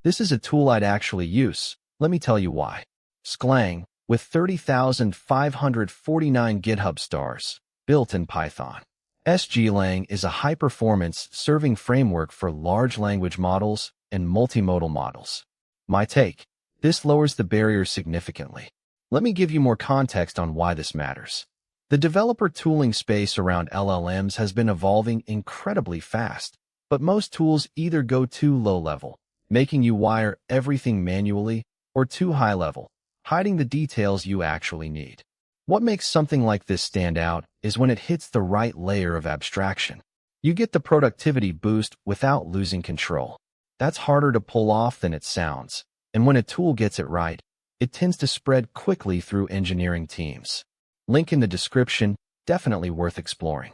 This is a tool I'd actually use. Let me tell you why. Sglang, with 30,549 GitHub stars, built in Python. Sglang is a high-performance serving framework for large language models and multimodal models. My take: this lowers the barrier significantly. Let me give you more context on why this matters. The developer tooling space around LLMs has been evolving incredibly fast, but most tools either go too low-level, making you wire everything manually, or too high-level, hiding the details you actually need. What makes something like this stand out is when it hits the right layer of abstraction. You get the productivity boost without losing control. That's harder to pull off than it sounds, and when a tool gets it right, it tends to spread quickly through engineering teams. Link in the description, definitely worth exploring.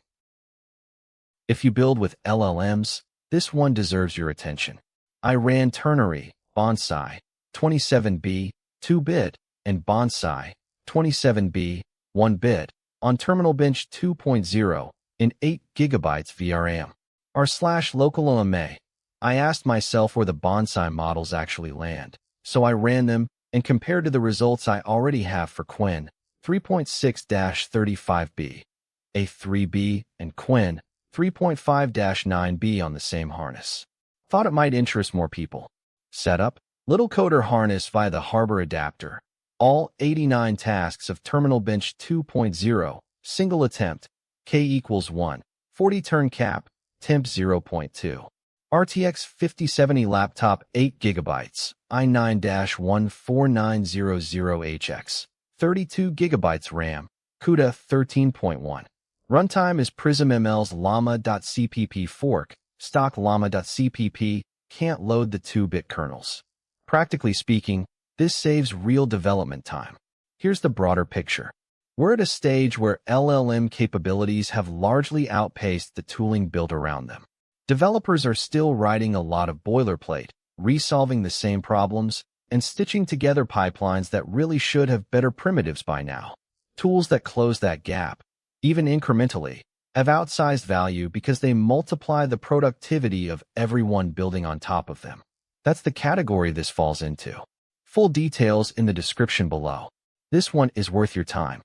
If you build with LLMs, this one deserves your attention. I ran Ternary, Bonsai, 27B, 2-bit, and Bonsai, 27B, 1-bit, on Terminal Bench 2.0 in 8 GB VRAM. r/LocalLLaMA. I asked myself where the Bonsai models actually land, so I ran them and compared to the results I already have for Qwen 3.6-35B, A3B, and Qwen 3.5-9B on the same harness. Thought it might interest more people. Setup: Little coder harness via the Harbor adapter. All 89 tasks of Terminal Bench 2.0, single attempt, k = 1, 40 turn cap, temp 0.2. RTX 5070 laptop 8 GB, i9-14900HX, 32 GB RAM, CUDA 13.1. Runtime is Prism ML's llama.cpp fork, stock llama.cpp, can't load the 2-bit kernels. Practically speaking, this saves real development time. Here's the broader picture. We're at a stage where LLM capabilities have largely outpaced the tooling built around them. Developers are still writing a lot of boilerplate, resolving the same problems, and stitching together pipelines that really should have better primitives by now. Tools that close that gap, even incrementally, have outsized value because they multiply the productivity of everyone building on top of them. That's the category this falls into. Full details in the description below. This one is worth your time.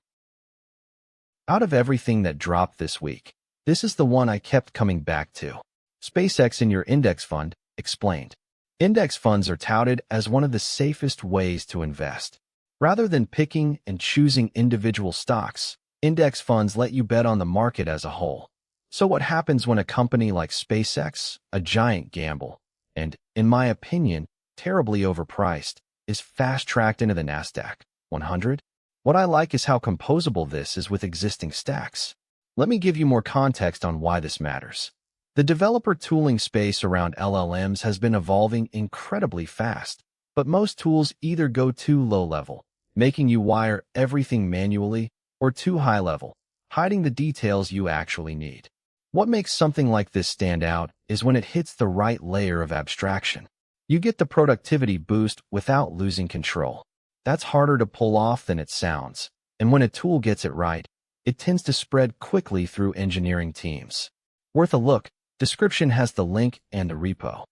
Out of everything that dropped this week, this is the one I kept coming back to. SpaceX in your index fund, explained. Index funds are touted as one of the safest ways to invest. Rather than picking and choosing individual stocks, index funds let you bet on the market as a whole. So what happens when a company like SpaceX, a giant gamble, and, in my opinion, terribly overpriced, is fast-tracked into the Nasdaq 100? What I like is how composable this is with existing stacks. Let me give you more context on why this matters. The developer tooling space around LLMs has been evolving incredibly fast, but most tools either go too low-level, making you wire everything manually, or too high-level, hiding the details you actually need. What makes something like this stand out is when it hits the right layer of abstraction. You get the productivity boost without losing control. That's harder to pull off than it sounds, and when a tool gets it right, it tends to spread quickly through engineering teams. Worth a look. Description has the link and the repo.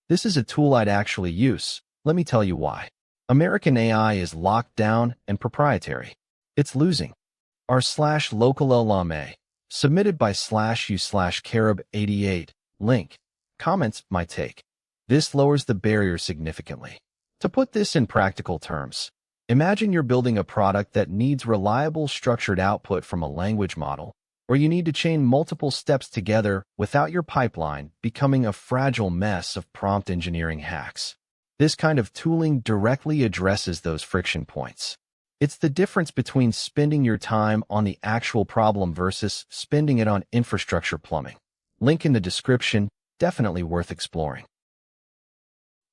This is a tool I'd actually use. Let me tell you why. American AI is locked down and proprietary. It's losing. r/LocalLLaMA. Submitted by /u/Carib88. Link. Comments, my take. This lowers the barrier significantly. To put this in practical terms, imagine you're building a product that needs reliable structured output from a language model, or you need to chain multiple steps together without your pipeline becoming a fragile mess of prompt engineering hacks. This kind of tooling directly addresses those friction points. It's the difference between spending your time on the actual problem versus spending it on infrastructure plumbing. Link in the description, definitely worth exploring.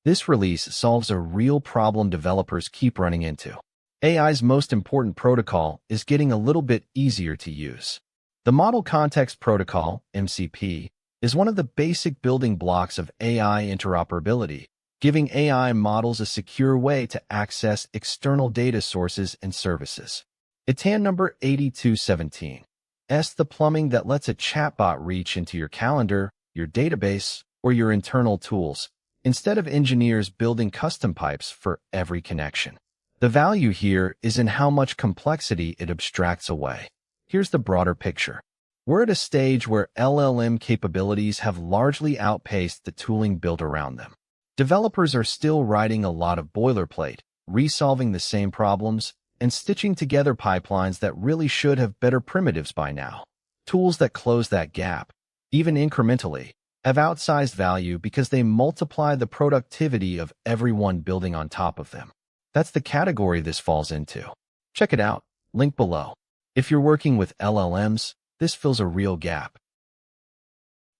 This release solves a real problem developers keep running into. AI's most important protocol is getting a little bit easier to use. The Model Context Protocol, MCP, is one of the basic building blocks of AI interoperability, giving AI models a secure way to access external data sources and services. ITAN number 8217. The plumbing that lets a chatbot reach into your calendar, your database, or your internal tools, instead of engineers building custom pipes for every connection. The value here is in how much complexity it abstracts away. Here's the broader picture. We're at a stage where LLM capabilities have largely outpaced the tooling built around them. Developers are still writing a lot of boilerplate, resolving the same problems, and stitching together pipelines that really should have better primitives by now. Tools that close that gap, even incrementally, have outsized value because they multiply the productivity of everyone building on top of them. That's the category this falls into. Check it out, link below. If you're working with LLMs, this fills a real gap.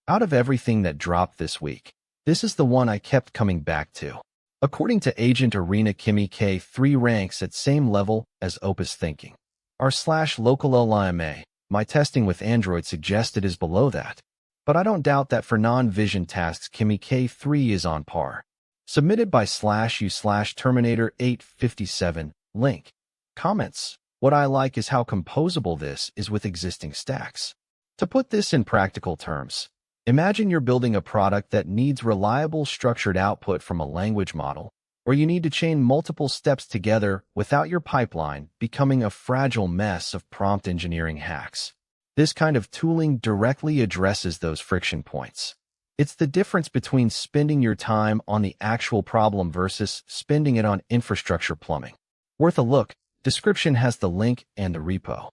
Out of everything that dropped this week, this is the one I kept coming back to. According to Agent Arena Kimi K3 ranks at same level as Opus thinking. r/LocalLLaMA, my testing with Android suggested is below that. But I don't doubt that for non-vision tasks Kimi K3 is on par. Submitted by /u/Terminator857, link. Comments. What I like is how composable this is with existing stacks. To put this in practical terms, imagine you're building a product that needs reliable structured output from a language model, or you need to chain multiple steps together without your pipeline becoming a fragile mess of prompt engineering hacks. This kind of tooling directly addresses those friction points. It's the difference between spending your time on the actual problem versus spending it on infrastructure plumbing. Worth a look. Description has the link and the repo.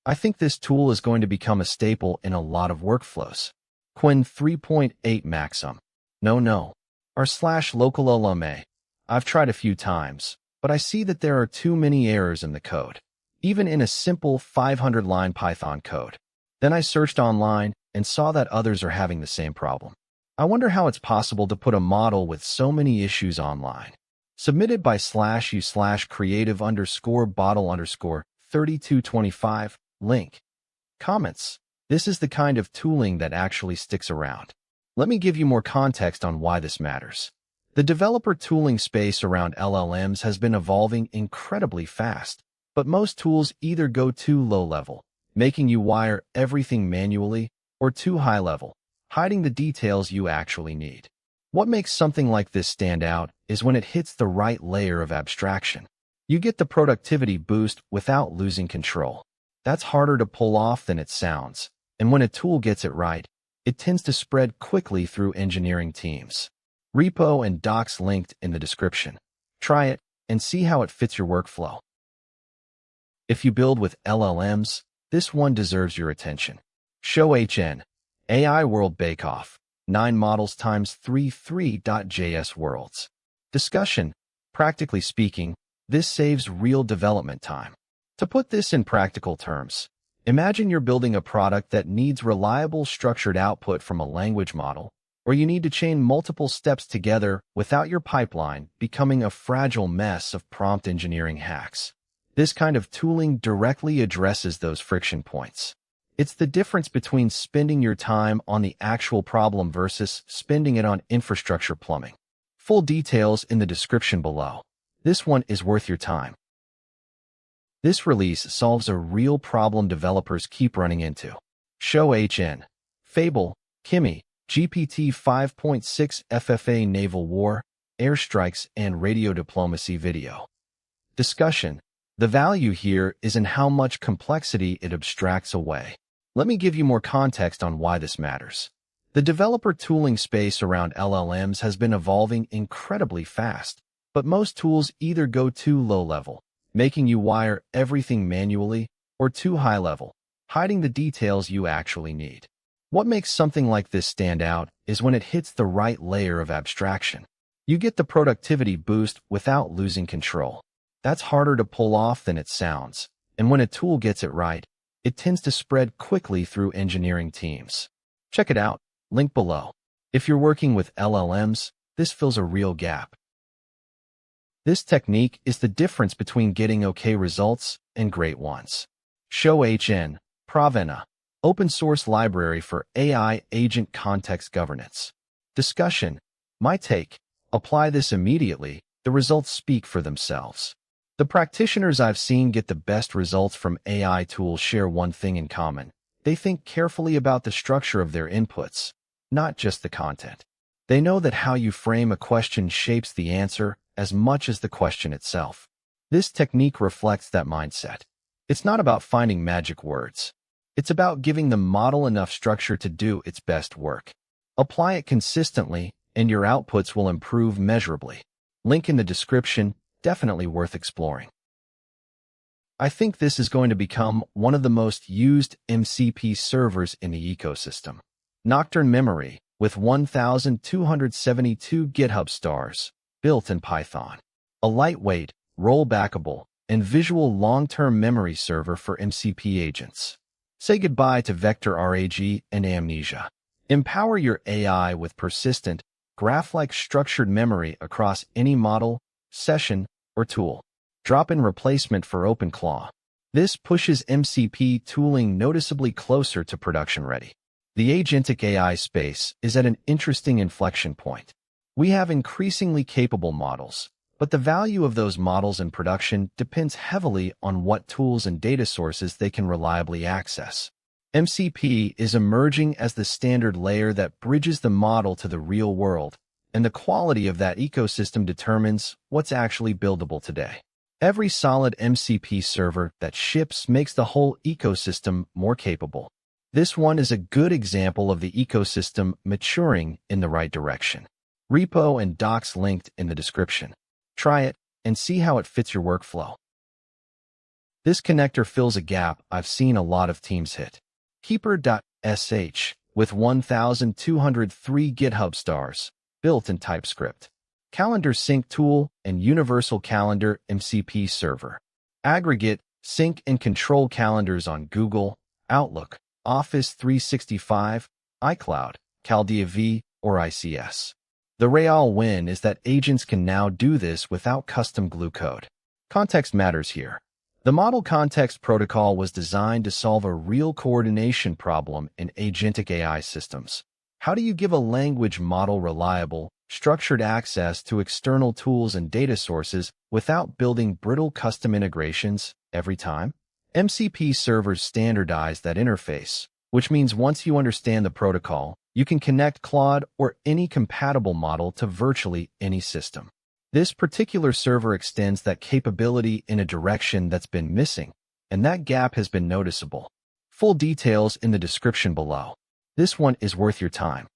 I think this tool is going to become a staple in a lot of workflows. Qwen 3.8 Maxim. No. r/LocalLLaMA. I've tried a few times, but I see that there are too many errors in the code, even in a simple 500-line Python code. Then I searched online and saw that others are having the same problem. I wonder how it's possible to put a model with so many issues online. Submitted by /u/creative_bottle_3225, link. Comments. This is the kind of tooling that actually sticks around. Let me give you more context on why this matters. The developer tooling space around LLMs has been evolving incredibly fast, but most tools either go too low-level, making you wire everything manually, or too high-level, hiding the details you actually need. What makes something like this stand out is when it hits the right layer of abstraction. You get the productivity boost without losing control. That's harder to pull off than it sounds, and when a tool gets it right, it tends to spread quickly through engineering teams. Repo and docs linked in the description. Try it and see how it fits your workflow. If you build with LLMs, this one deserves your attention. Show HN. AI World Bakeoff. 9 models times 3.3.js worlds. Discussion. Practically speaking, this saves real development time. To put this in practical terms, imagine you're building a product that needs reliable structured output from a language model, or you need to chain multiple steps together without your pipeline becoming a fragile mess of prompt engineering hacks. This kind of tooling directly addresses those friction points. It's the difference between spending your time on the actual problem versus spending it on infrastructure plumbing. Full details in the description below. This one is worth your time. This release solves a real problem developers keep running into. Show HN. Fable Kimi GPT5.6 FFA Naval War, Airstrikes and Radio Diplomacy video. Discussion. The value here is in how much complexity it abstracts away. Let me give you more context on why this matters. The developer tooling space around LLMs has been evolving incredibly fast, but most tools either go too low-level, making you wire everything manually, or too high-level, hiding the details you actually need. What makes something like this stand out is when it hits the right layer of abstraction. You get the productivity boost without losing control. That's harder to pull off than it sounds, and when a tool gets it right, it tends to spread quickly through engineering teams. Check it out, link below. If you're working with LLMs, this fills a real gap. This technique is the difference between getting okay results and great ones. Show HN. Provena. Open source library for AI agent context governance. Discussion. My take. Apply this immediately. The results speak for themselves. The practitioners I've seen get the best results from AI tools share one thing in common. They think carefully about the structure of their inputs, not just the content. They know that how you frame a question shapes the answer as much as the question itself. This technique reflects that mindset. It's not about finding magic words. It's about giving the model enough structure to do its best work. Apply it consistently, and your outputs will improve measurably. Link in the description, definitely worth exploring. I think this is going to become one of the most used MCP servers in the ecosystem. Nocturne Memory, with 1,272 GitHub stars, built in Python. A lightweight, rollbackable, and visual long-term memory server for MCP agents. Say goodbye to vector RAG and amnesia. Empower your AI with persistent, graph-like structured memory across any model, session, or tool. Drop-in replacement for OpenClaw. This pushes MCP tooling noticeably closer to production-ready. The agentic AI space is at an interesting inflection point. We have increasingly capable models, but the value of those models in production depends heavily on what tools and data sources they can reliably access. MCP is emerging as the standard layer that bridges the model to the real world, and the quality of that ecosystem determines what's actually buildable today. Every solid MCP server that ships makes the whole ecosystem more capable. This one is a good example of the ecosystem maturing in the right direction. Repo and docs linked in the description. Try it and see how it fits your workflow. This connector fills a gap I've seen a lot of teams hit. Keeper.Sh, with 1,203 GitHub stars, built in TypeScript. Calendar sync tool and universal calendar MCP server. Aggregate, sync and control calendars on Google, Outlook, Office 365, iCloud, Caldea V, or ICS. The real win is that agents can now do this without custom glue code. Context matters here. The Model Context Protocol was designed to solve a real coordination problem in agentic AI systems. How do you give a language model reliable, structured access to external tools and data sources without building brittle custom integrations every time? MCP servers standardize that interface, which means once you understand the protocol, you can connect Claude or any compatible model to virtually any system. This particular server extends that capability in a direction that's been missing, and that gap has been noticeable. Full details in the description below. This one is worth your time.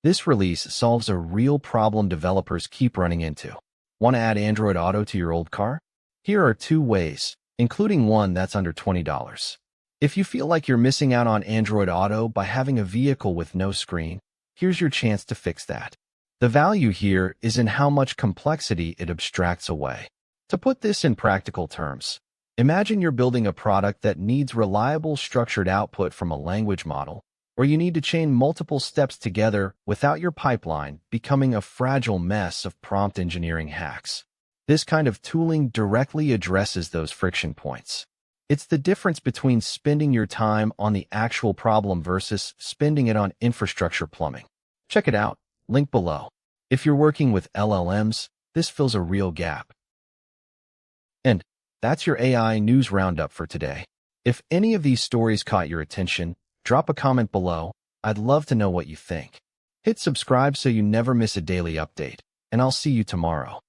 This release solves a real problem developers keep running into. Want to add Android Auto to your old car? Here are 2 ways, including one that's under $20. If you feel like you're missing out on Android Auto by having a vehicle with no screen, here's your chance to fix that. The value here is in how much complexity it abstracts away. To put this in practical terms, imagine you're building a product that needs reliable structured output from a language model, or you need to chain multiple steps together without your pipeline becoming a fragile mess of prompt engineering hacks. This kind of tooling directly addresses those friction points. It's the difference between spending your time on the actual problem versus spending it on infrastructure plumbing. Check it out, link below. If you're working with LLMs, this fills a real gap. And that's your AI news roundup for today. If any of these stories caught your attention, drop a comment below. I'd love to know what you think. Hit subscribe so you never miss a daily update, and I'll see you tomorrow.